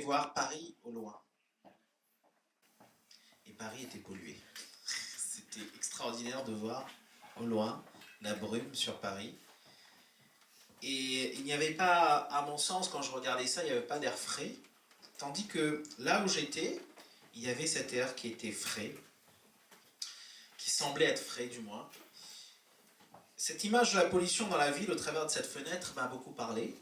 voir Paris au loin. Et Paris était pollué. C'était extraordinaire de voir au loin la brume sur Paris. Et il n'y avait pas, à mon sens, quand je regardais ça, il n'y avait pas d'air frais. Tandis que là où j'étais, il y avait cet air qui était frais, qui semblait être frais du moins. Cette image de la pollution dans la ville au travers de cette fenêtre m'a beaucoup parlé.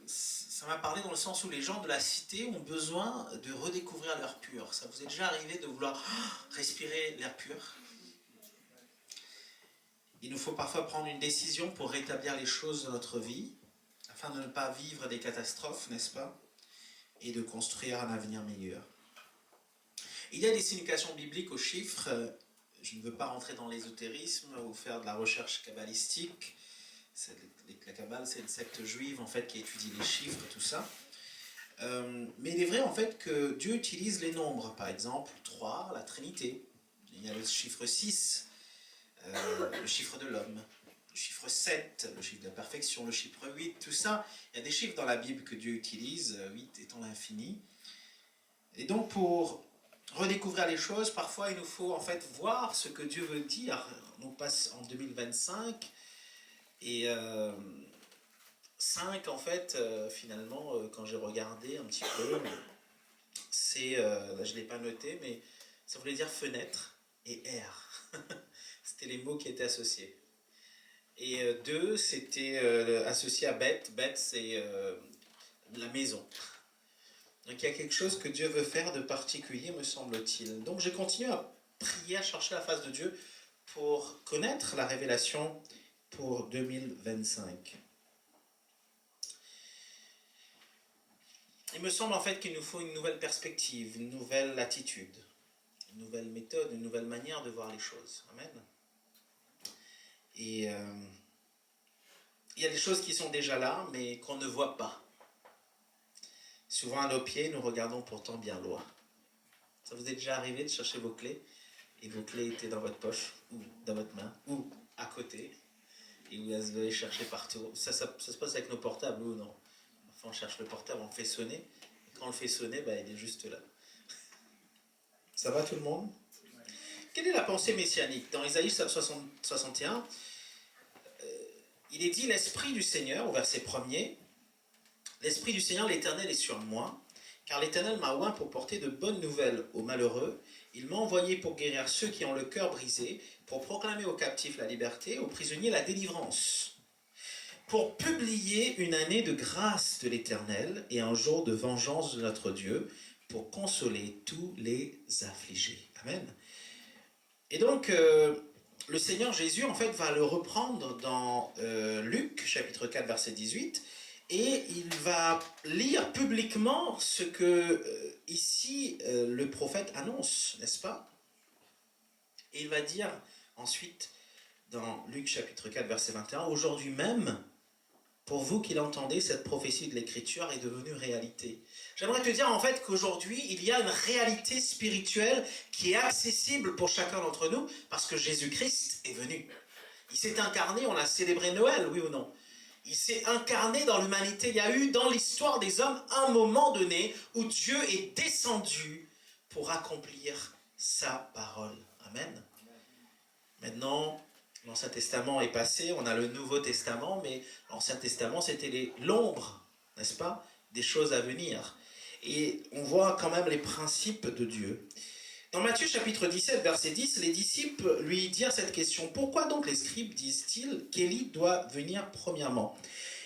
Ça m'a parlé dans le sens où les gens de la cité ont besoin de redécouvrir l'air pur. Ça vous est déjà arrivé de vouloir respirer l'air pur? Il nous faut parfois prendre une décision pour rétablir les choses dans notre vie, afin de ne pas vivre des catastrophes, n'est-ce pas? Et de construire un avenir meilleur. Il y a des significations bibliques aux chiffres. Je ne veux pas rentrer dans l'ésotérisme ou faire de la recherche kabbalistique. La Kabbale, c'est une secte juive en fait qui étudie les chiffres, tout ça. Mais il est vrai en fait que Dieu utilise les nombres. Par exemple, 3, la Trinité. Il y a le chiffre 6, le chiffre de l'homme. Le chiffre 7, le chiffre de la perfection, le chiffre 8, tout ça. Il y a des chiffres dans la Bible que Dieu utilise, 8 étant l'infini. Et donc pour redécouvrir les choses, parfois il nous faut en fait voir ce que Dieu veut dire. On passe en 2025 et 5 en fait, finalement, quand j'ai regardé un petit peu, c'est, là je ne l'ai pas noté, mais ça voulait dire fenêtre et air. C'était les mots qui étaient associés. Et 2, c'était associé à bête. Bête, c'est la maison. Donc il y a quelque chose que Dieu veut faire de particulier, me semble-t-il. Donc j'ai continué à prier, à chercher la face de Dieu pour connaître la révélation pour 2025. Il me semble en fait qu'il nous faut une nouvelle perspective, une nouvelle attitude, une nouvelle méthode, une nouvelle manière de voir les choses. Amen. Et il y a des choses qui sont déjà là, mais qu'on ne voit pas. Souvent à nos pieds, nous regardons pourtant bien loin. Ça vous est déjà arrivé de chercher vos clés, et vos clés étaient dans votre poche, ou dans votre main, ou à côté, et vous les avez chercher partout. Ça se passe avec nos portables, ou non? Enfin, on cherche le portable, on le fait sonner, et quand on le fait sonner, il est juste là. Ça va tout le monde? Quelle est la pensée messianique? Dans Isaïe 61, il est dit « L'Esprit du Seigneur », au verset 1er, « L'Esprit du Seigneur, l'Éternel, est sur moi, car l'Éternel m'a oint pour porter de bonnes nouvelles aux malheureux. Il m'a envoyé pour guérir ceux qui ont le cœur brisé, pour proclamer aux captifs la liberté, aux prisonniers la délivrance, pour publier une année de grâce de l'Éternel et un jour de vengeance de notre Dieu, pour consoler tous les affligés. » Amen. Et donc, le Seigneur Jésus, en fait, va le reprendre dans Luc, chapitre 4, verset 18, et il va lire publiquement ce que, ici, le prophète annonce, n'est-ce pas? Et il va dire ensuite, dans Luc, chapitre 4, verset 21, « Aujourd'hui même, pour vous qui l'entendez, cette prophétie de l'Écriture est devenue réalité. » J'aimerais te dire en fait qu'aujourd'hui, il y a une réalité spirituelle qui est accessible pour chacun d'entre nous parce que Jésus-Christ est venu. Il s'est incarné, on a célébré Noël, oui ou non? Il s'est incarné dans l'humanité. Il y a eu dans l'histoire des hommes un moment donné où Dieu est descendu pour accomplir sa parole. Amen. Maintenant, l'Ancien Testament est passé, on a le Nouveau Testament, mais l'Ancien Testament, c'était l'ombre, n'est-ce pas, des choses à venir. Et on voit quand même les principes de Dieu. Dans Matthieu chapitre 17, verset 10, les disciples lui dirent cette question. « Pourquoi donc les scribes disent-ils qu'Élie doit venir premièrement ?»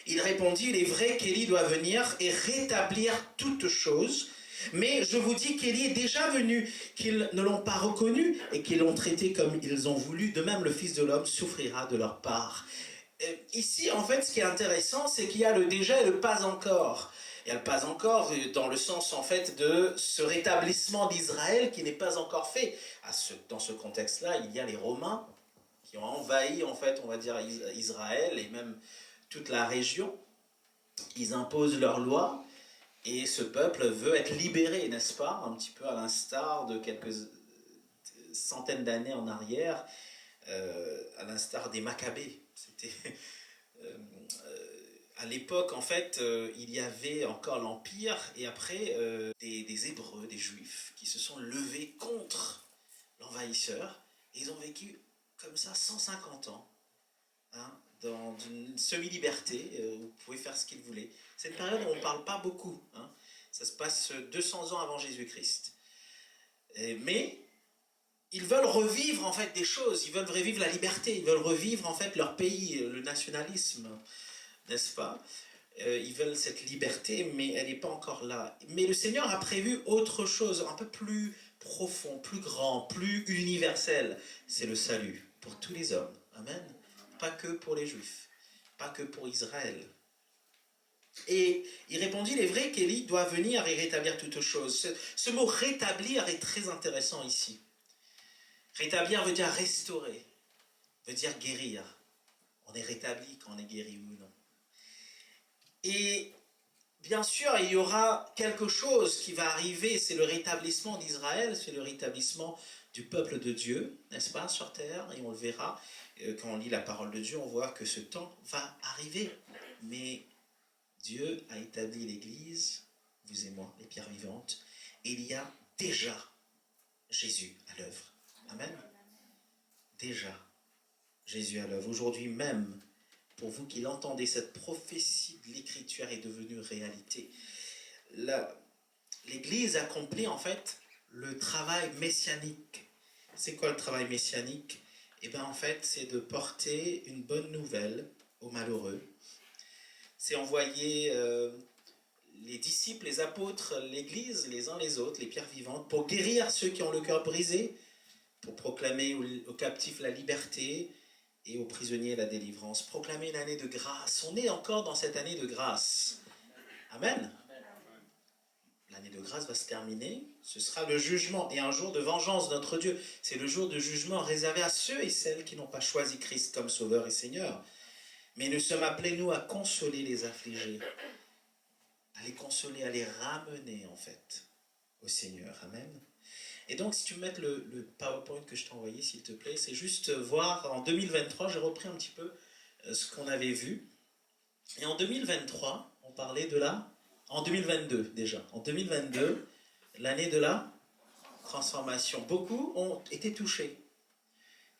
Il répondit « Il est vrai qu'Élie doit venir et rétablir toutes choses. Mais je vous dis qu'Élie est déjà venu, qu'ils ne l'ont pas reconnu et qu'ils l'ont traité comme ils ont voulu. De même, le Fils de l'homme souffrira de leur part. » Ici, en fait, ce qui est intéressant, c'est qu'il y a le déjà et le pas encore. Il y a le pas encore dans le sens, en fait, de ce rétablissement d'Israël qui n'est pas encore fait. Dans ce contexte-là, il y a les Romains qui ont envahi, en fait, on va dire, Israël et même toute la région. Ils imposent leurs lois. Et ce peuple veut être libéré, n'est-ce pas? Un petit peu à l'instar de quelques centaines d'années en arrière, à l'instar des Maccabées. C'était À l'époque, en fait, il y avait encore l'Empire et après des Hébreux, des Juifs, qui se sont levés contre l'envahisseur. Et ils ont vécu comme ça 150 ans, hein, dans une semi-liberté. Vous pouvez faire ce qu'ils voulaient. C'est une période où on ne parle pas beaucoup. Hein. Ça se passe 200 ans avant Jésus-Christ. Mais ils veulent revivre en fait des choses. Ils veulent revivre la liberté. Ils veulent revivre en fait leur pays, le nationalisme, n'est-ce pas? Ils veulent cette liberté, mais elle n'est pas encore là. Mais le Seigneur a prévu autre chose, un peu plus profond, plus grand, plus universel. C'est le salut pour tous les hommes. Amen. Pas que pour les Juifs, pas que pour Israël. Et il répondit, il est vrai qu'Élie doit venir et rétablir toutes choses. Ce mot rétablir est très intéressant ici. Rétablir veut dire restaurer, veut dire guérir. On est rétabli quand on est guéri ou non. Et bien sûr, il y aura quelque chose qui va arriver, c'est le rétablissement d'Israël, c'est le rétablissement du peuple de Dieu, n'est-ce pas, sur terre, et on le verra. Quand on lit la parole de Dieu, on voit que ce temps va arriver. Mais Dieu a établi l'Église, vous et moi, les pierres vivantes, et il y a déjà Jésus à l'œuvre. Amen. Déjà Jésus à l'œuvre. Aujourd'hui même, pour vous qui l'entendez, cette prophétie de l'Écriture est devenue réalité. L'Église accomplit en fait le travail messianique. C'est quoi le travail messianique? Eh bien en fait, c'est de porter une bonne nouvelle aux malheureux. C'est envoyer les disciples, les apôtres, l'Église, les uns les autres, les pierres vivantes, pour guérir ceux qui ont le cœur brisé, pour proclamer aux captifs la liberté, et aux prisonniers la délivrance. Proclamer une année de grâce. On est encore dans cette année de grâce. Amen. L'année de grâce va se terminer. Ce sera le jugement et un jour de vengeance de notre Dieu. C'est le jour de jugement réservé à ceux et celles qui n'ont pas choisi Christ comme Sauveur et Seigneur. Mais nous sommes appelés, nous, à consoler les affligés. À les consoler, à les ramener, en fait, au Seigneur. Amen. Et donc, si tu me mets le PowerPoint que je t'ai envoyé, s'il te plaît, c'est juste voir, en 2023, j'ai repris un petit peu ce qu'on avait vu. Et en 2023, on parlait de en 2022 déjà, en 2022, l'année de la transformation. Beaucoup ont été touchés,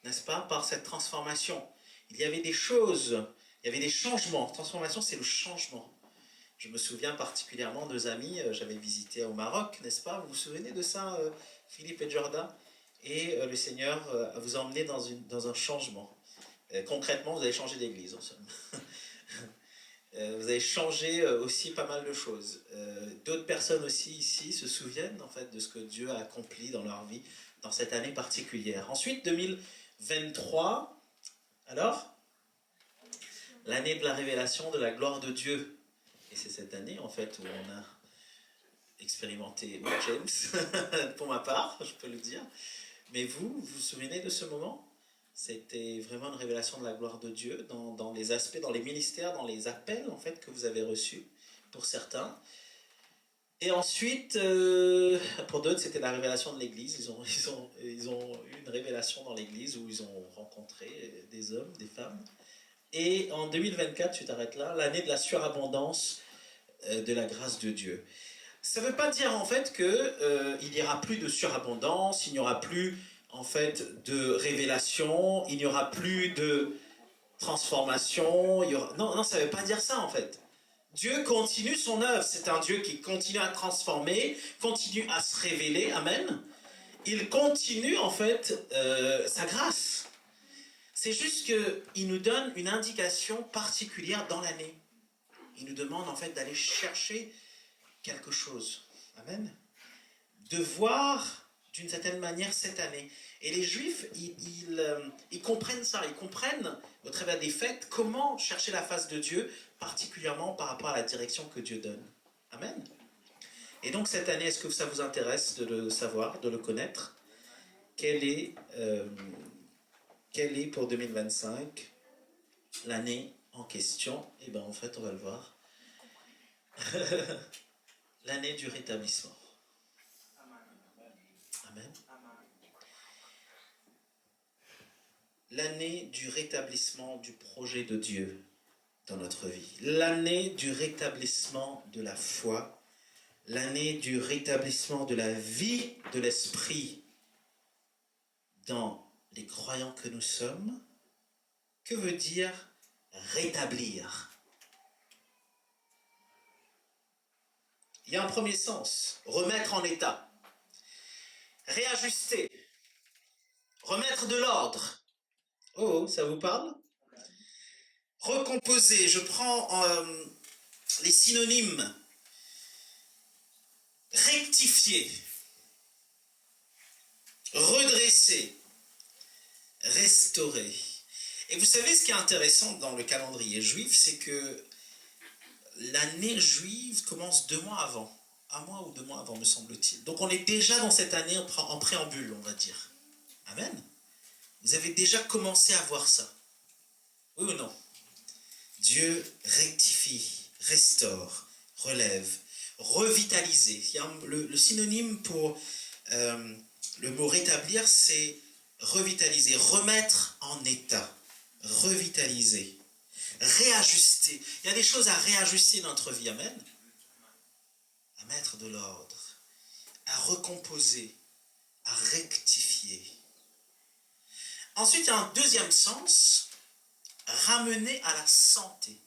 n'est-ce pas, par cette transformation. Il y avait des choses, il y avait des changements. Transformation, c'est le changement. Je me souviens particulièrement de 2 amis, j'avais visité au Maroc, n'est-ce pas? Vous vous souvenez de ça, Philippe et Jordan? Et le Seigneur vous a emmené dans un changement. Concrètement, vous avez changé d'église, en somme. Vous avez changé aussi pas mal de choses. D'autres personnes aussi ici se souviennent en fait de ce que Dieu a accompli dans leur vie dans cette année particulière. Ensuite, 2023, alors, l'année de la révélation de la gloire de Dieu. Et c'est cette année, en fait, où on a expérimenté James, pour ma part, je peux le dire. Mais vous vous souvenez de ce moment? C'était vraiment une révélation de la gloire de Dieu dans les aspects, dans les ministères, dans les appels, en fait, que vous avez reçus, pour certains. Et ensuite, pour d'autres, c'était la révélation de l'Église. Ils ont eu une révélation dans l'Église où ils ont rencontré des hommes, des femmes. Et en 2024, tu t'arrêtes là, l'année de la surabondance de la grâce de Dieu. Ça ne veut pas dire en fait qu'il n'y aura plus de surabondance, il n'y aura plus en fait de révélation, il n'y aura plus de transformation. Non, ça ne veut pas dire ça en fait. Dieu continue son œuvre, c'est un Dieu qui continue à transformer, continue à se révéler, amen. Il continue en fait sa grâce. C'est juste qu'il nous donne une indication particulière dans l'année. Il nous demande en fait d'aller chercher quelque chose. Amen. De voir d'une certaine manière cette année. Et les Juifs, ils comprennent ça. Ils comprennent, au travers des fêtes, comment chercher la face de Dieu, particulièrement par rapport à la direction que Dieu donne. Amen. Et donc cette année, est-ce que ça vous intéresse de le savoir, de le connaître? Quelle est pour 2025 l'année en question? Eh bien, en fait, on va le voir. L'année du rétablissement. Amen. L'année du rétablissement du projet de Dieu. dans notre vie. L'année du rétablissement de la foi, l'année du rétablissement de la vie de l'esprit dans les croyants que nous sommes. Que veut dire rétablir? Il y a un premier sens, remettre en état, réajuster, remettre de l'ordre. Oh, ça vous parle? Recomposer, je prends les synonymes. Rectifier, redresser, restaurer. Et vous savez ce qui est intéressant dans le calendrier juif, c'est que l'année juive commence 2 mois avant. 1 mois ou 2 mois avant, me semble-t-il. Donc on est déjà dans cette année en préambule, on va dire. Amen. Vous avez déjà commencé à voir ça. Oui ou non? Dieu rectifie, restaure, relève, revitaliser. Il y a le synonyme pour le mot rétablir, c'est revitaliser, remettre en état, revitaliser, réajuster. Il y a des choses à réajuster dans notre vie, amen. À mettre de l'ordre, à recomposer, à rectifier. Ensuite, il y a un deuxième sens, ramener à la santé.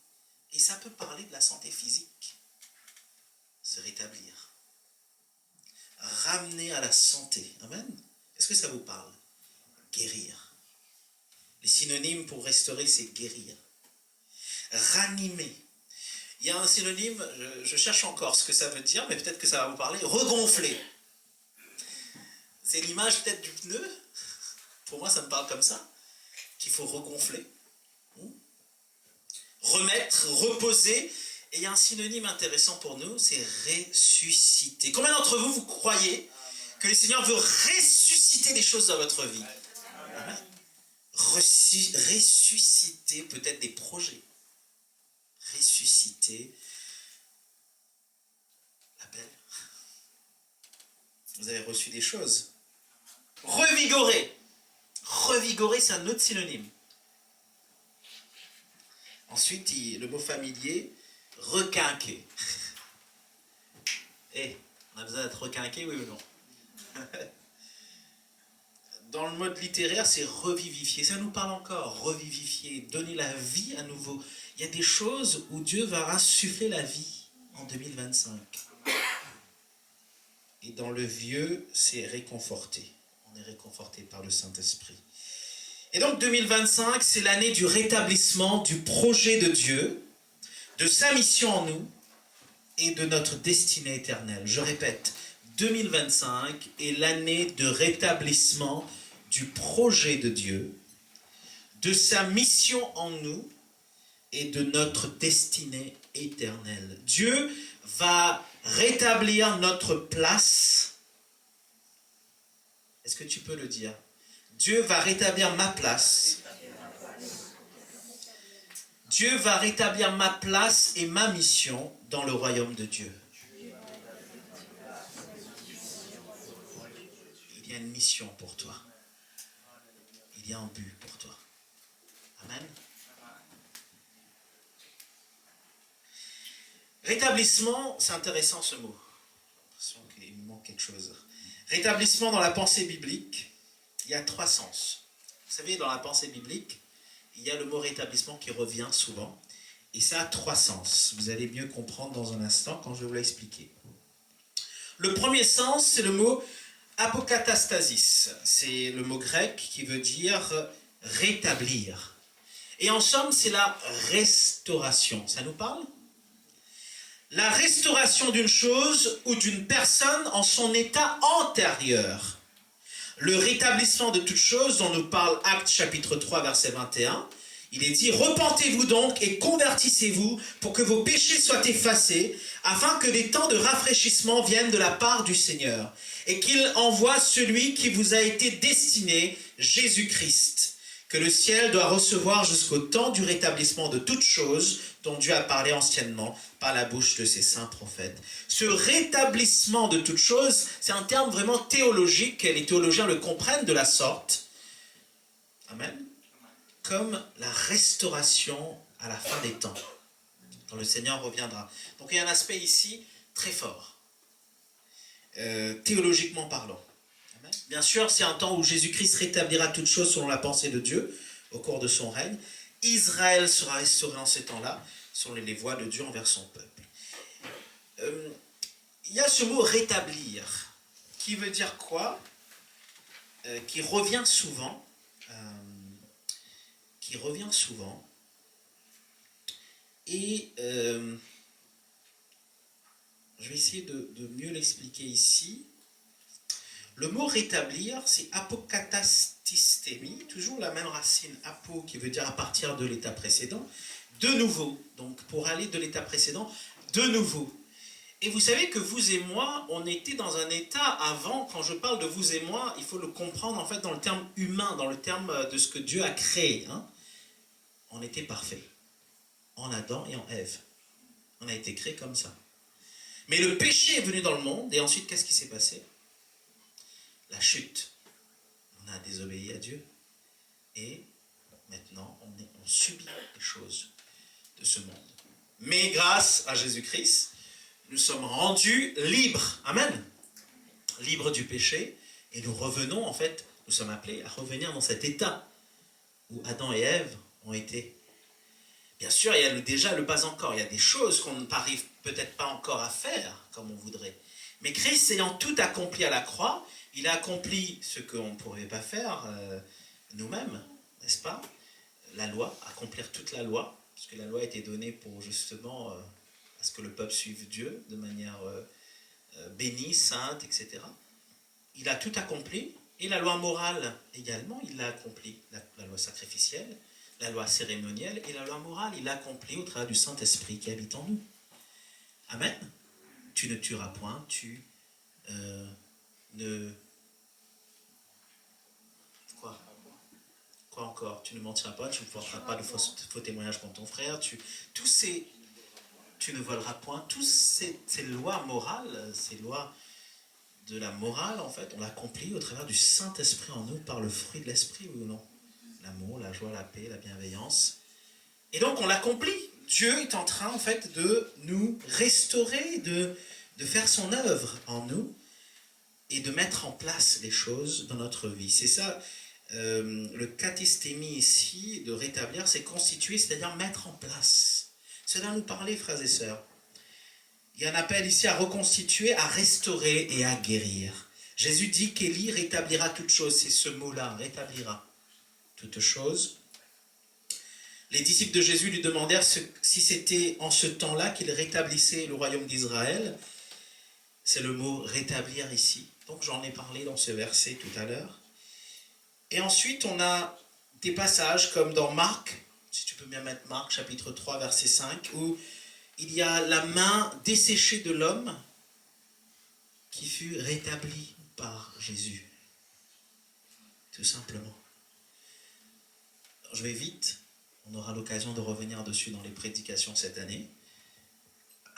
Et ça peut parler de la santé physique, se rétablir. Ramener à la santé, amen. Est-ce que ça vous parle? Guérir. Les synonymes pour restaurer, c'est guérir. Ranimer. Il y a un synonyme, je cherche encore ce que ça veut dire, mais peut-être que ça va vous parler. Regonfler. C'est l'image peut-être du pneu. Pour moi, ça me parle comme ça. Qu'il faut regonfler. Remettre, reposer. Et il y a un synonyme intéressant pour nous, c'est ressusciter. Combien d'entre vous, vous croyez que le Seigneur veut ressusciter des choses dans votre vie? Amen. Ressusciter peut-être des projets. Ressusciter l'appel. Vous avez reçu des choses. Revigorer. Revigorer, c'est un autre synonyme. Ensuite, le mot familier, requinquer. On a besoin d'être requinqué, oui ou non? Dans le mode littéraire, c'est revivifier. Ça nous parle encore, revivifier, donner la vie à nouveau. Il y a des choses où Dieu va insuffler la vie en 2025. Et dans le vieux, c'est réconforté. On est réconforté par le Saint-Esprit. Et donc 2025, c'est l'année du rétablissement du projet de Dieu, de sa mission en nous et de notre destinée éternelle. Je répète, 2025 est l'année de rétablissement du projet de Dieu, de sa mission en nous et de notre destinée éternelle. Dieu va rétablir notre place. Est-ce que tu peux le dire? Dieu va rétablir ma place. Dieu va rétablir ma place et ma mission dans le royaume de Dieu. Il y a une mission pour toi. Il y a un but pour toi. Amen. Rétablissement, c'est intéressant ce mot. J'ai l'impression qu'il me manque quelque chose. Rétablissement dans la pensée biblique, il y a 3 sens. Vous savez, dans la pensée biblique, il y a le mot rétablissement qui revient souvent. Et ça a 3 sens. Vous allez mieux comprendre dans un instant quand je vais vous l'expliquer. Le premier sens, c'est le mot apokatastasis. C'est le mot grec qui veut dire rétablir. Et en somme, c'est la restauration. Ça nous parle? La restauration d'une chose ou d'une personne en son état antérieur. Le rétablissement de toute chose dont nous parle Actes chapitre 3 verset 21. Il est dit, repentez-vous donc et convertissez-vous pour que vos péchés soient effacés, afin que des temps de rafraîchissement viennent de la part du Seigneur, et qu'il envoie celui qui vous a été destiné, Jésus-Christ, que le ciel doit recevoir jusqu'au temps du rétablissement de toutes choses dont Dieu a parlé anciennement par la bouche de ses saints prophètes. Ce rétablissement de toutes choses, c'est un terme vraiment théologique, et les théologiens le comprennent de la sorte. Amen. Comme la restauration à la fin des temps, quand le Seigneur reviendra. Donc il y a un aspect ici très fort, théologiquement parlant. Amen. Bien sûr, c'est un temps où Jésus-Christ rétablira toutes choses selon la pensée de Dieu au cours de son règne. Israël sera restauré en ces temps-là, selon les voies de Dieu envers son peuple. Il y a ce mot rétablir, qui veut dire quoi? Qui revient souvent. Et je vais essayer de mieux l'expliquer ici. Le mot rétablir, c'est apokatastistémie, toujours la même racine apo qui veut dire à partir de l'état précédent, de nouveau. Donc pour aller de l'état précédent, de nouveau. Et vous savez que vous et moi, on était dans un état avant, quand je parle de vous et moi, il faut le comprendre en fait dans le terme humain, dans le terme de ce que Dieu a créé. Hein. On était parfait, en Adam et en Ève. On a été créé comme ça. Mais le péché est venu dans le monde, et ensuite qu'est-ce qui s'est passé? La chute. On a désobéi à Dieu, et maintenant on subit les choses de ce monde. Mais grâce à Jésus-Christ, nous sommes rendus libres. Amen. Libres du péché. Et nous revenons, en fait, nous sommes appelés à revenir dans cet état où Adam et Ève ont été. Bien sûr, il y a déjà le pas encore. Il y a des choses qu'on n'arrive peut-être pas encore à faire comme on voudrait. Mais Christ ayant tout accompli à la croix, il a accompli ce qu'on ne pourrait pas faire nous-mêmes, n'est-ce pas? La loi, accomplir toute la loi, parce que la loi a été donnée pour justement... à ce que le peuple suive Dieu de manière bénie, sainte, etc. Il a tout accompli, et la loi morale également, il l'a accompli. La loi sacrificielle, la loi cérémonielle, et la loi morale, il l'a accompli au travers du Saint-Esprit qui habite en nous. Amen. Tu ne tueras point, tu ne... Quoi encore? Tu ne mentiras pas, tu ne porteras pas de faux témoignages contre ton frère, tous ces... Tu ne voleras point. Toutes ces lois morales, ces lois de la morale, en fait, on l'accomplit au travers du Saint-Esprit en nous, par le fruit de l'Esprit, oui ou non? L'amour, la joie, la paix, la bienveillance. Et donc, on l'accomplit. Dieu est en train, en fait, de nous restaurer, de faire son œuvre en nous et de mettre en place les choses dans notre vie. C'est ça, le katistémie ici, de rétablir, c'est constituer, c'est-à-dire mettre en place. Cela nous parlait, frères et sœurs. Il y a un appel ici à reconstituer, à restaurer et à guérir. Jésus dit qu'Élie rétablira toutes choses. C'est ce mot-là, rétablira toutes choses. Les disciples de Jésus lui demandèrent si c'était en ce temps-là qu'il rétablissait le royaume d'Israël. C'est le mot rétablir ici. Donc j'en ai parlé dans ce verset tout à l'heure. Et ensuite, on a des passages comme dans Marc, si tu peux bien mettre Marc, chapitre 3, verset 5, où il y a la main desséchée de l'homme qui fut rétablie par Jésus. Tout simplement. Je vais vite, on aura l'occasion de revenir dessus dans les prédications cette année.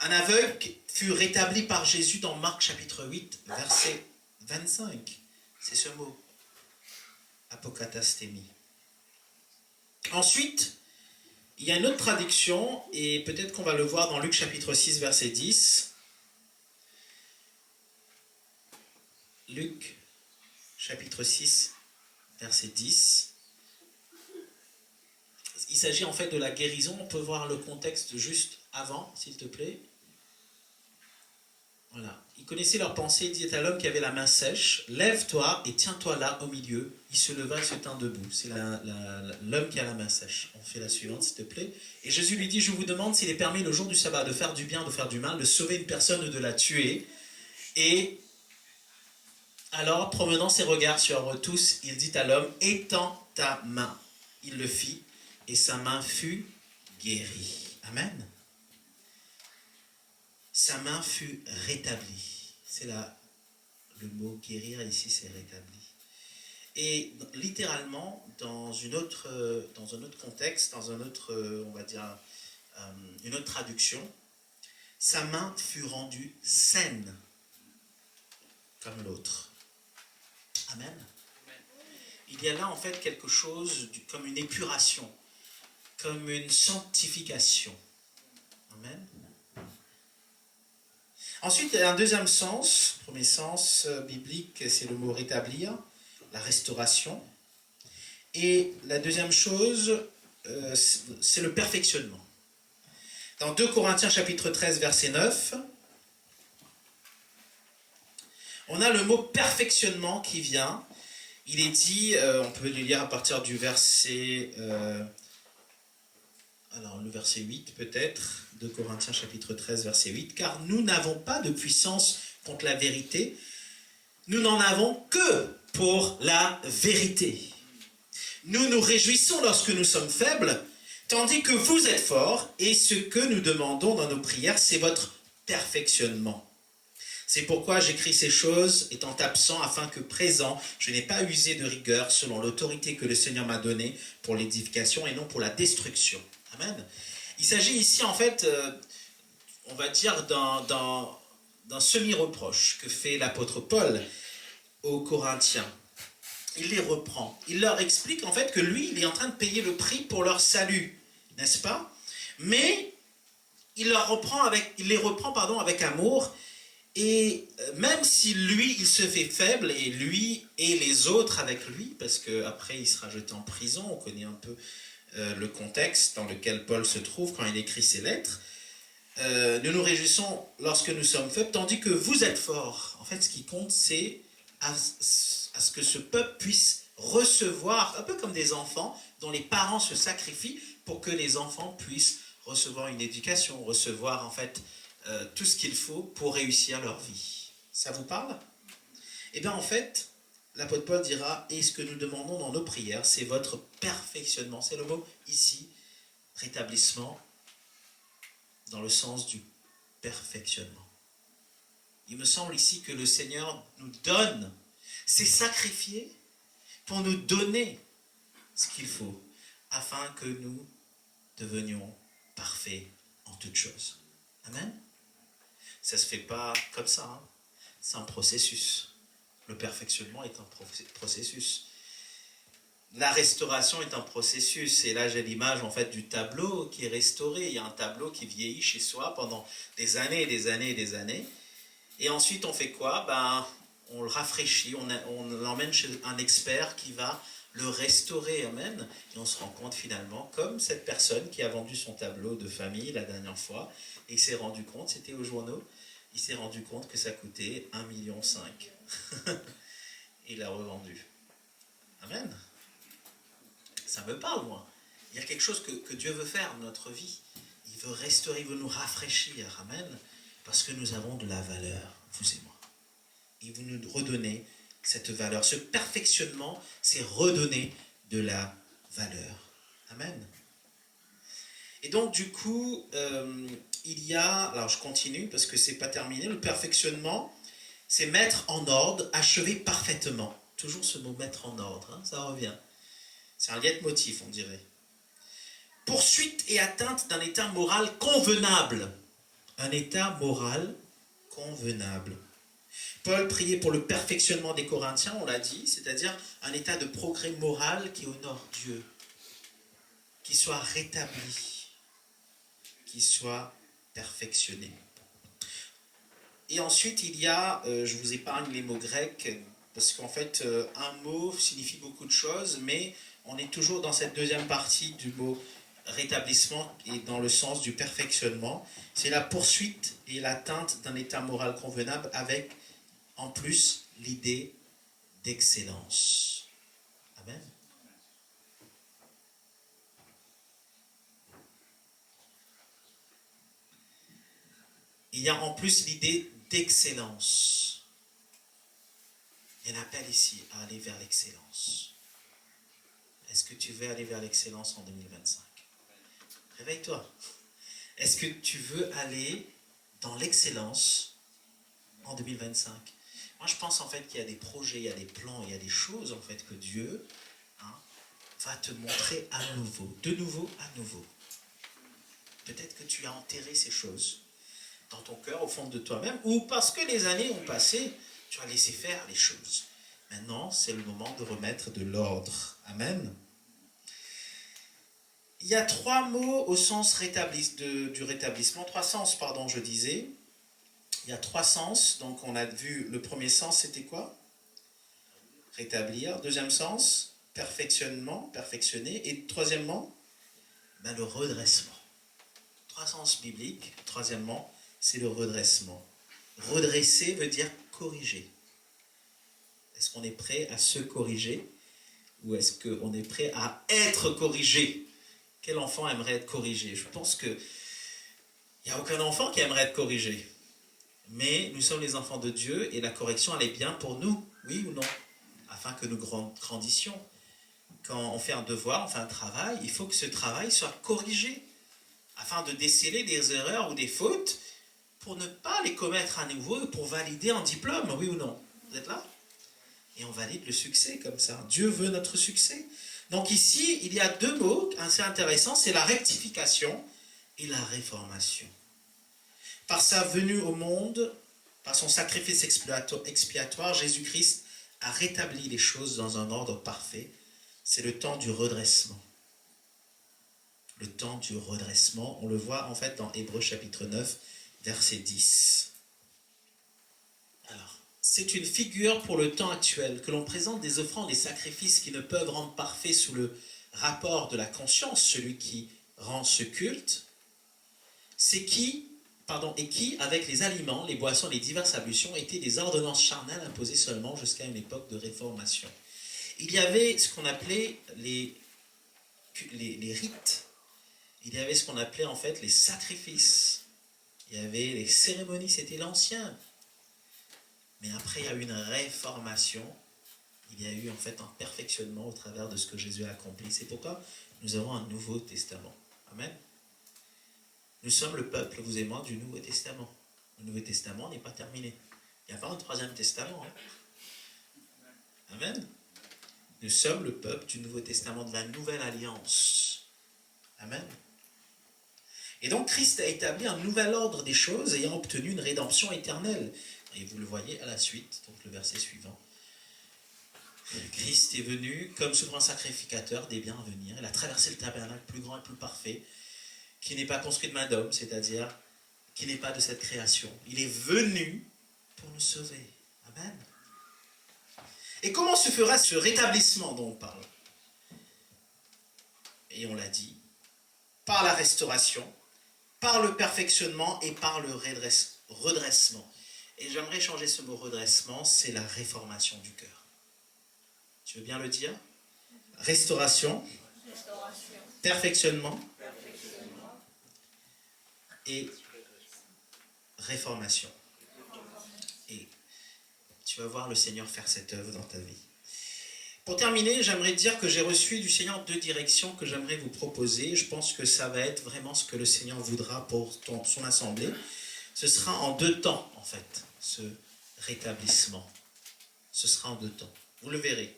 Un aveugle fut rétabli par Jésus dans Marc, chapitre 8, verset 25. C'est ce mot. Apokatastémie. Ensuite, il y a une autre traduction, et peut-être qu'on va le voir dans Luc chapitre 6, verset 10. Luc chapitre 6, verset 10. Il s'agit en fait de la guérison. On peut voir le contexte juste avant, s'il te plaît. Voilà. Ils connaissaient leurs pensées. Il disait à l'homme qui avait la main sèche, lève-toi et tiens-toi là au milieu. Il se leva et se tint debout. C'est l'homme qui a la main sèche. On fait la suivante, s'il te plaît. Et Jésus lui dit, je vous demande s'il est permis le jour du sabbat de faire du bien, de faire du mal, de sauver une personne ou de la tuer. Et alors, promenant ses regards sur eux tous, il dit à l'homme, étends ta main. Il le fit et sa main fut guérie. Amen. Sa main fut rétablie. C'est là le mot guérir ici, c'est rétabli. Et littéralement, dans un autre contexte, dans un autre, on va dire, une autre traduction, sa main fut rendue saine comme l'autre. Amen. Il y a là en fait quelque chose comme une épuration. comme une sanctification. Amen. Ensuite, un deuxième sens, premier sens biblique, c'est le mot rétablir, la restauration. Et la deuxième chose, c'est le perfectionnement. Dans 2 Corinthiens chapitre 13, verset 9, on a le mot perfectionnement qui vient. Il est dit, on peut le lire à partir du verset, le verset 8 peut-être, 2 Corinthiens chapitre 13, verset 8, car nous n'avons pas de puissance contre la vérité, nous n'en avons que pour la vérité. Nous nous réjouissons lorsque nous sommes faibles, tandis que vous êtes forts, et ce que nous demandons dans nos prières, c'est votre perfectionnement. C'est pourquoi j'écris ces choses, étant absent, afin que présent, je n'ai pas usé de rigueur selon l'autorité que le Seigneur m'a donnée pour l'édification et non pour la destruction. Amen. Il s'agit ici, en fait, on va dire, d'un semi-reproche que fait l'apôtre Paul aux Corinthiens. Il les reprend. Il leur explique, en fait, que lui, il est en train de payer le prix pour leur salut, n'est-ce pas? Mais il les reprend avec amour. Et même si lui, il se fait faible, et lui et les autres avec lui, parce qu'après il sera jeté en prison, on connaît un peu le contexte dans lequel Paul se trouve quand il écrit ses lettres, nous nous réjouissons lorsque nous sommes faibles, tandis que vous êtes forts. En fait, ce qui compte, c'est à ce que ce peuple puisse recevoir, un peu comme des enfants, dont les parents se sacrifient pour que les enfants puissent recevoir une éducation, recevoir en fait tout ce qu'il faut pour réussir leur vie. Ça vous parle? Eh bien en fait, l'apôtre Paul dira, et ce que nous demandons dans nos prières, c'est votre perfectionnement. C'est le mot ici, rétablissement, dans le sens du perfectionnement. Il me semble ici que le Seigneur nous donne, s'est sacrifié pour nous donner ce qu'il faut, afin que nous devenions parfaits en toutes choses. Amen. Ça ne se fait pas comme ça, hein. C'est un processus. Le perfectionnement est un processus. La restauration est un processus. Et là, j'ai l'image en fait du tableau qui est restauré. Il y a un tableau qui vieillit chez soi pendant des années et des années et des années. Et ensuite, on fait quoi? On le rafraîchit, on l'emmène chez un expert qui va le restaurer. Amen. Et on se rend compte finalement, comme cette personne qui a vendu son tableau de famille la dernière fois, et il s'est rendu compte, c'était aux journaux, il s'est rendu compte que ça coûtait 1,5 million. Il l'a revendu. Amen. Ça me parle, moi. Il y a quelque chose que Dieu veut faire dans notre vie. Il veut restaurer, il veut nous rafraîchir. Amen. Parce que nous avons de la valeur, vous et moi. Il veut nous redonner cette valeur. Ce perfectionnement, c'est redonner de la valeur. Amen. Et donc, du coup, il y a... Alors, je continue parce que ce n'est pas terminé. Le perfectionnement, c'est mettre en ordre, achever parfaitement. Toujours ce mot mettre en ordre, hein, ça revient. C'est un leitmotiv, on dirait. Poursuite et atteinte d'un état moral convenable. Un état moral convenable. Paul priait pour le perfectionnement des Corinthiens, on l'a dit, c'est-à-dire un état de progrès moral qui honore Dieu, qui soit rétabli, qui soit perfectionné. Et ensuite, il y a, je vous épargne les mots grecs, parce qu'en fait, un mot signifie beaucoup de choses, mais on est toujours dans cette deuxième partie du mot rétablissement et dans le sens du perfectionnement. C'est la poursuite et l'atteinte d'un état moral convenable avec, en plus, l'idée d'excellence. Amen. Il y a en plus l'idée d'excellence. Il y a un appel ici à aller vers l'excellence. Est-ce que tu veux aller vers l'excellence en 2025? Réveille-toi. Est-ce que tu veux aller dans l'excellence en 2025? Moi, je pense en fait qu'il y a des projets, il y a des plans, il y a des choses en fait que Dieu va te montrer à nouveau, de nouveau à nouveau. Peut-être que tu as enterré ces choses dans ton cœur, au fond de toi-même, ou parce que les années ont passé, tu as laissé faire les choses. Maintenant, c'est le moment de remettre de l'ordre. Amen. Il y a trois mots au sens du rétablissement, trois sens, pardon, je disais. Il y a trois sens, donc on a vu le premier sens, c'était quoi? Rétablir. Deuxième sens, perfectionnement, perfectionner. Et troisièmement, le redressement. Trois sens bibliques. Troisièmement, c'est le redressement. Redresser veut dire corriger. Est-ce qu'on est prêt à se corriger ou est-ce qu'on est prêt à être corrigé? Quel enfant aimerait être corrigé? Je pense qu'il n'y a aucun enfant qui aimerait être corrigé. Mais nous sommes les enfants de Dieu et la correction, elle est bien pour nous, oui ou non? Afin que nous grandissions. Quand on fait un devoir, on fait un travail, il faut que ce travail soit corrigé afin de déceler des erreurs ou des fautes pour ne pas les commettre à nouveau, pour valider un diplôme, oui ou non? Vous êtes là? Et on valide le succès comme ça. Dieu veut notre succès. Donc ici, il y a deux mots assez intéressants, c'est la rectification et la réformation. Par sa venue au monde, par son sacrifice expiatoire, Jésus-Christ a rétabli les choses dans un ordre parfait. C'est le temps du redressement. Le temps du redressement, on le voit en fait dans Hébreux chapitre 9, verset 10. Alors, c'est une figure pour le temps actuel, que l'on présente des offrandes, des sacrifices qui ne peuvent rendre parfait sous le rapport de la conscience, celui qui rend ce culte, c'est qui, avec les aliments, les boissons, les diverses ablutions, étaient des ordonnances charnelles imposées seulement jusqu'à une époque de réformation. Il y avait ce qu'on appelait les rites, il y avait ce qu'on appelait en fait les sacrifices, il y avait les cérémonies, c'était l'ancien. Mais après, il y a eu une réformation, il y a eu en fait un perfectionnement au travers de ce que Jésus a accompli. C'est pourquoi nous avons un Nouveau Testament. Amen. Nous sommes le peuple, vous et moi, du Nouveau Testament. Le Nouveau Testament n'est pas terminé. Il n'y a pas un troisième testament. Amen. Nous sommes le peuple du Nouveau Testament, de la Nouvelle Alliance. Amen. Et donc Christ a établi un nouvel ordre des choses ayant obtenu une rédemption éternelle. Et vous le voyez à la suite, donc le verset suivant. Christ est venu comme souverain sacrificateur des biens à venir. Il a traversé le tabernacle plus grand et plus parfait, qui n'est pas construit de main d'homme, c'est-à-dire qui n'est pas de cette création. Il est venu pour nous sauver. Amen. Et comment se fera ce rétablissement dont on parle? Et on l'a dit, par la restauration, par le perfectionnement et par le redressement. Et j'aimerais changer ce mot redressement, c'est la réformation du cœur. Tu veux bien le dire? Restauration, perfectionnement et réformation. Et tu vas voir le Seigneur faire cette œuvre dans ta vie. Pour terminer, j'aimerais dire que j'ai reçu du Seigneur deux directions que j'aimerais vous proposer. Je pense que ça va être vraiment ce que le Seigneur voudra pour son assemblée. Ce sera en deux temps, en fait, ce rétablissement. Ce sera en deux temps. Vous le verrez.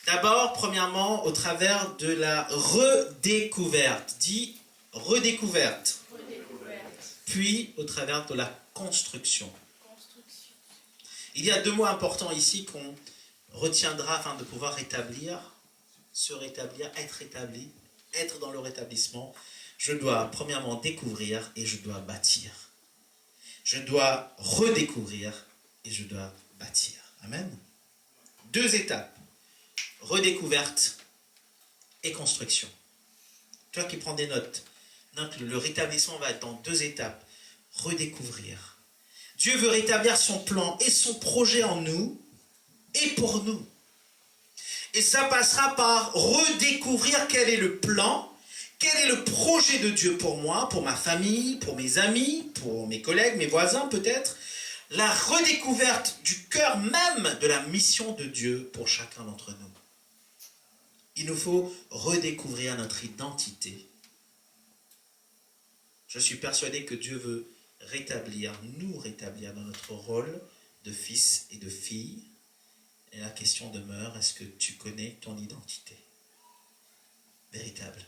D'abord, premièrement, au travers de la redécouverte. Dit redécouverte. Puis, au travers de la construction. Il y a deux mots importants ici qu'on retiendra afin de pouvoir rétablir, se rétablir, être rétabli, être dans le rétablissement. Je dois premièrement découvrir et je dois bâtir. Je dois redécouvrir et je dois bâtir. Amen. Deux étapes. Redécouverte et construction. Toi qui prends des notes, note le rétablissement va être dans deux étapes. Redécouvrir. Dieu veut rétablir son plan et son projet en nous et pour nous. Et ça passera par redécouvrir quel est le plan, quel est le projet de Dieu pour moi, pour ma famille, pour mes amis, pour mes collègues, mes voisins peut-être. La redécouverte du cœur même de la mission de Dieu pour chacun d'entre nous. Il nous faut redécouvrir notre identité. Je suis persuadé que Dieu veut nous rétablir dans notre rôle de fils et de fille. Et la question demeure, est-ce que tu connais ton identité véritable?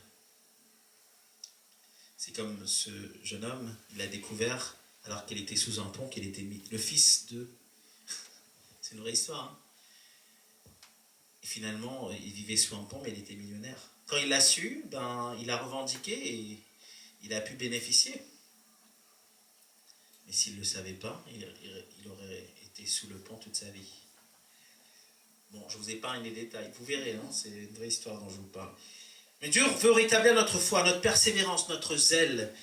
C'est comme ce jeune homme, il a découvert, alors qu'il était sous un pont, qu'il était le fils de... C'est une vraie histoire. Hein. Et finalement, il vivait sous un pont, mais il était millionnaire. Quand il l'a su, ben, il a revendiqué et il a pu bénéficier. Mais s'il ne le savait pas, il aurait été sous le pont toute sa vie. Bon, je vous épargne les détails. Vous verrez, hein, c'est une vraie histoire dont je vous parle. Mais Dieu veut rétablir notre foi, notre persévérance, notre zèle.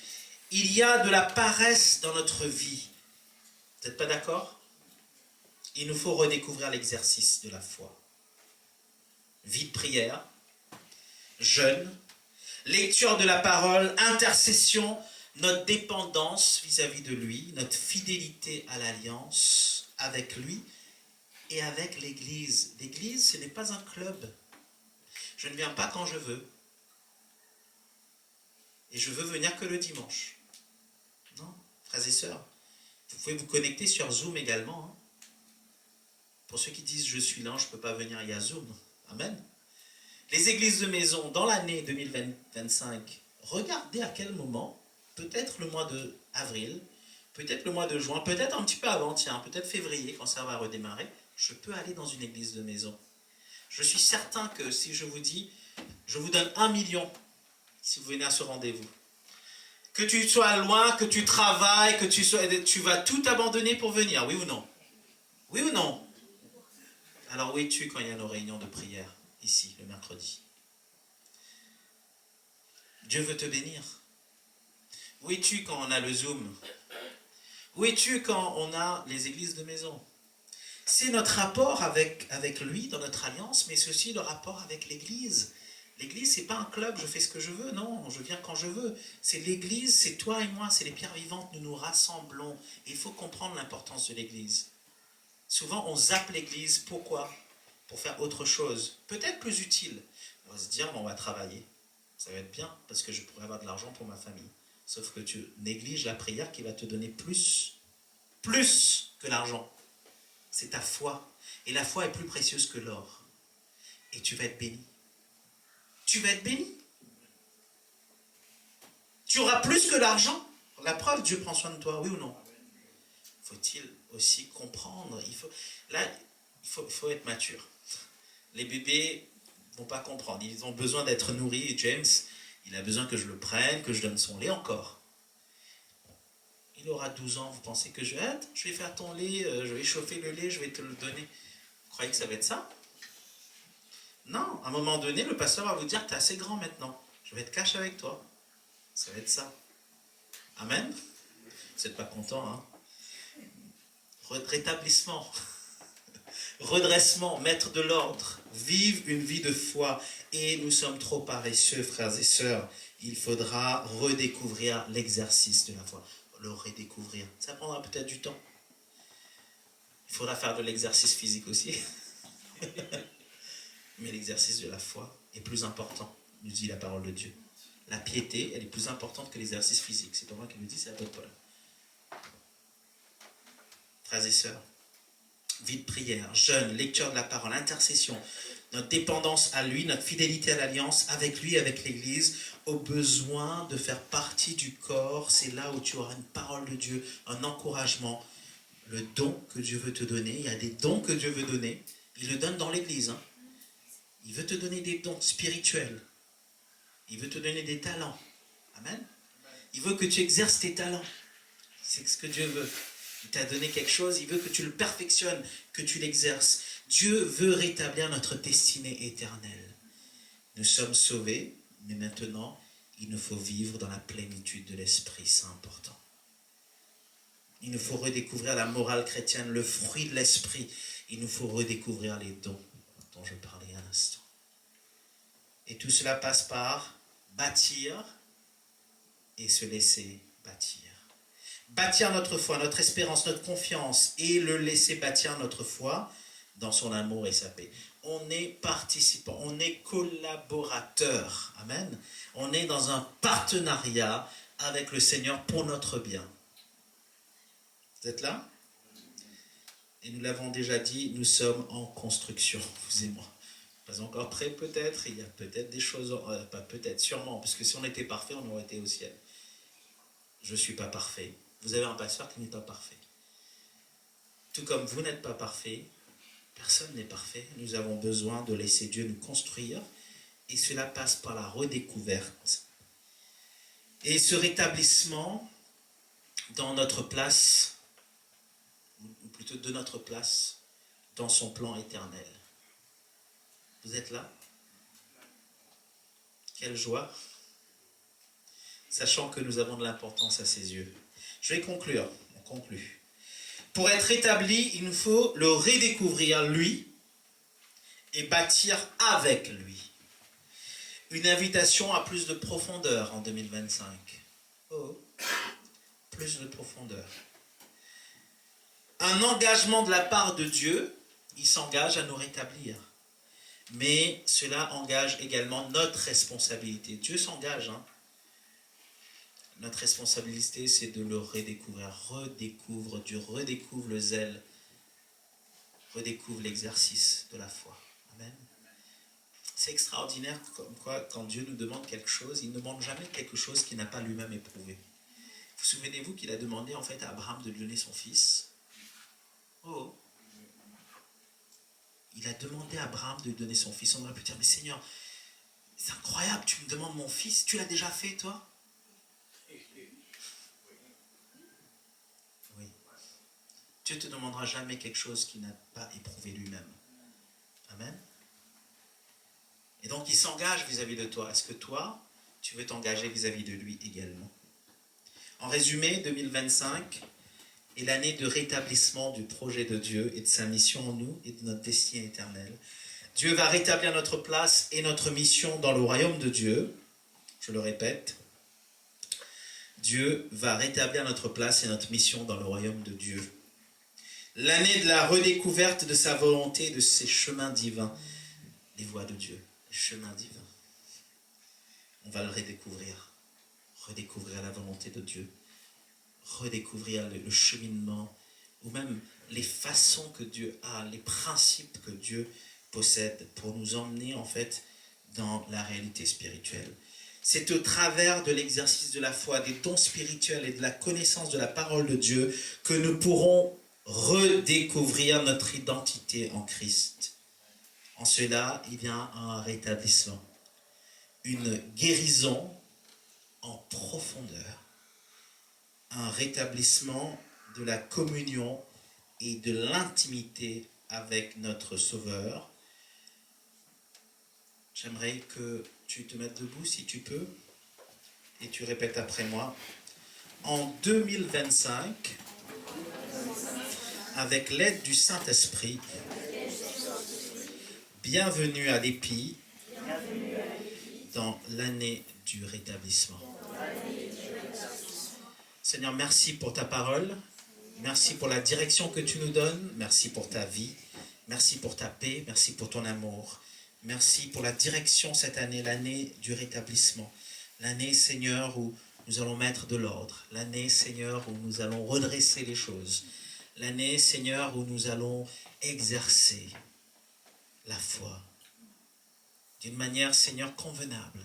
Il y a de la paresse dans notre vie. Vous n'êtes pas d'accord? Il nous faut redécouvrir l'exercice de la foi. Vie de prière, jeûne, lecture de la parole, intercession, notre dépendance vis-à-vis de lui, notre fidélité à l'alliance avec lui et avec l'Église. L'Église, ce n'est pas un club. Je ne viens pas quand je veux. Et je veux venir que le dimanche. Non, frères et sœurs, vous pouvez vous connecter sur Zoom également. Hein. Pour ceux qui disent je suis là, je ne peux pas venir, il y a Zoom. Amen. Les églises de maison, dans l'année 2025, regardez à quel moment, peut-être le mois d'avril, peut-être le mois de juin, peut-être un petit peu avant, tiens, peut-être février, quand ça va redémarrer, je peux aller dans une église de maison. Je suis certain que si je vous dis, je vous donne 1 million si vous venez à ce rendez-vous. Que tu sois loin, que tu travailles, que tu vas tout abandonner pour venir, oui ou non? Oui ou non? Alors où es-tu quand il y a nos réunions de prière, ici, le mercredi? Dieu veut te bénir. Où es-tu quand on a le Zoom? Où es-tu quand on a les églises de maison? C'est notre rapport avec lui dans notre alliance, mais c'est aussi le rapport avec l'église. L'église, c'est pas un club, je fais ce que je veux, non, je viens quand je veux. C'est l'église, c'est toi et moi, c'est les pierres vivantes, nous nous rassemblons. Et il faut comprendre l'importance de l'église. Souvent, on zappe l'église, pourquoi? Pour faire autre chose, peut-être plus utile. On va se dire, bon, on va travailler, ça va être bien, parce que je pourrais avoir de l'argent pour ma famille. Sauf que tu négliges la prière qui va te donner plus que l'argent. C'est ta foi. Et la foi est plus précieuse que l'or. Et tu vas être béni. Tu vas être béni. Tu auras plus que l'argent. La preuve, Dieu prend soin de toi, oui ou non? Faut-il aussi comprendre? Là, il faut être mature. Les bébés ne vont pas comprendre. Ils ont besoin d'être nourris. Et James, il a besoin que je le prenne, que je donne son lait encore. Il aura 12 ans, vous pensez que je vais faire ton lait, je vais chauffer le lait, je vais te le donner. Vous croyez que ça va être ça? Non, à un moment donné, le pasteur va vous dire, tu es assez grand maintenant, je vais être cash avec toi. Ça va être ça. Amen. Vous n'êtes pas content, hein? Rétablissement, redressement, mettre de l'ordre, vivre une vie de foi. Et nous sommes trop paresseux, frères et sœurs. Il faudra redécouvrir l'exercice de la foi. Le redécouvrir. Ça prendra peut-être du temps. Il faudra faire de l'exercice physique aussi. Mais l'exercice de la foi est plus important, nous dit la parole de Dieu. La piété, elle est plus importante que l'exercice physique. C'est pas moi qui le dis, c'est l'apôtre Paul. Frères et sœurs, vie de prière, jeûne, lecture de la parole, intercession, notre dépendance à lui, notre fidélité à l'alliance avec lui, avec l'Église, au besoin de faire partie du corps. C'est là où tu auras une parole de Dieu, un encouragement, le don que Dieu veut te donner. Il y a des dons que Dieu veut donner. Il le donne dans l'Église. Hein. Il veut te donner des dons spirituels. Il veut te donner des talents. Amen. Il veut que tu exerces tes talents. C'est ce que Dieu veut. Il t'a donné quelque chose, il veut que tu le perfectionnes, que tu l'exerces. Dieu veut rétablir notre destinée éternelle. Nous sommes sauvés, mais maintenant, il nous faut vivre dans la plénitude de l'Esprit, c'est important. Il nous faut redécouvrir la morale chrétienne, le fruit de l'Esprit. Il nous faut redécouvrir les dons dont je parlais à l'instant. Et tout cela passe par bâtir et se laisser bâtir. Bâtir notre foi, notre espérance, notre confiance et le laisser bâtir notre foi dans son amour et sa paix. On est participant, on est collaborateur. Amen. On est dans un partenariat avec le Seigneur pour notre bien. Vous êtes là? Et nous l'avons déjà dit, nous sommes en construction, vous et moi. Pas encore prêt peut-être, il y a peut-être des choses, pas peut-être, sûrement, parce que si on était parfait, on aurait été au ciel. Je ne suis pas parfait. Vous avez un pasteur qui n'est pas parfait. Tout comme vous n'êtes pas parfait, personne n'est parfait. Nous avons besoin de laisser Dieu nous construire Et cela passe par la redécouverte. Et ce rétablissement dans notre place, ou plutôt de notre place, dans son plan éternel. Vous êtes là? Quelle joie! Sachant que nous avons de l'importance à ses yeux. Je vais conclure. On conclut. Pour être établi, il nous faut le redécouvrir lui et bâtir avec lui. Une invitation à plus de profondeur en 2025. Oh, plus de profondeur. Un engagement de la part de Dieu, il s'engage à nous rétablir. Mais cela engage également notre responsabilité. Dieu s'engage. Notre responsabilité, c'est de le redécouvrir. Redécouvre Dieu, redécouvre le zèle, redécouvre l'exercice de la foi. Amen. C'est extraordinaire comme quoi, quand Dieu nous demande quelque chose, il ne demande jamais quelque chose qu'il n'a pas lui-même éprouvé. Vous souvenez-vous qu'il a demandé en fait à Abraham de lui donner son fils? Oh! Il a demandé à Abraham de lui donner son fils. On aurait pu dire, mais Seigneur, c'est incroyable, tu me demandes mon fils, tu l'as déjà fait toi? Oui. Dieu ne te demandera jamais quelque chose qu'il n'a pas éprouvé lui-même. Amen. Et donc il s'engage vis-à-vis de toi. Est-ce que toi, tu veux t'engager vis-à-vis de lui également? En résumé, 2025 est l'année de rétablissement du projet de Dieu et de sa mission en nous et de notre destinée éternelle. Dieu va rétablir notre place et notre mission dans le royaume de Dieu. Je le répète. Dieu va rétablir notre place et notre mission dans le royaume de Dieu. L'année de la redécouverte de sa volonté, de ses chemins divins, les voies de Dieu, les chemins divins. On va le redécouvrir. Redécouvrir la volonté de Dieu. Redécouvrir le cheminement, ou même les façons que Dieu a, les principes que Dieu possède pour nous emmener en fait dans la réalité spirituelle. C'est au travers de l'exercice de la foi, des dons spirituels et de la connaissance de la parole de Dieu que nous pourrons redécouvrir notre identité en Christ. En cela, il y a un rétablissement, une guérison en profondeur, un rétablissement de la communion et de l'intimité avec notre Sauveur. J'aimerais que tu te mettes debout si tu peux et tu répètes après moi. En 2025, avec l'aide du Saint-Esprit, bienvenue à l'Épi dans l'année du rétablissement. Seigneur, merci pour ta parole, merci pour la direction que tu nous donnes, merci pour ta vie, merci pour ta paix, merci pour ton amour, merci pour la direction cette année, l'année du rétablissement, l'année, Seigneur, où nous allons mettre de l'ordre, l'année, Seigneur, où nous allons redresser les choses, l'année, Seigneur, où nous allons exercer la foi d'une manière, Seigneur, convenable,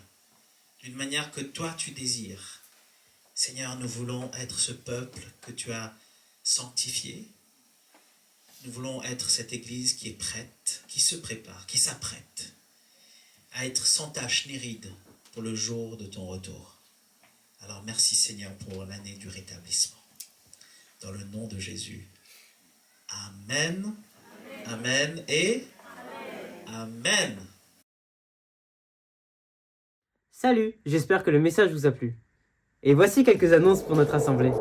d'une manière que toi tu désires. Seigneur, nous voulons être ce peuple que tu as sanctifié. Nous voulons être cette église qui est prête, qui se prépare, qui s'apprête à être sans tache ni ride pour le jour de ton retour. Alors merci Seigneur pour l'année du rétablissement. Dans le nom de Jésus. Amen. Amen et Amen. Salut, j'espère que le message vous a plu. Et voici quelques annonces pour notre assemblée.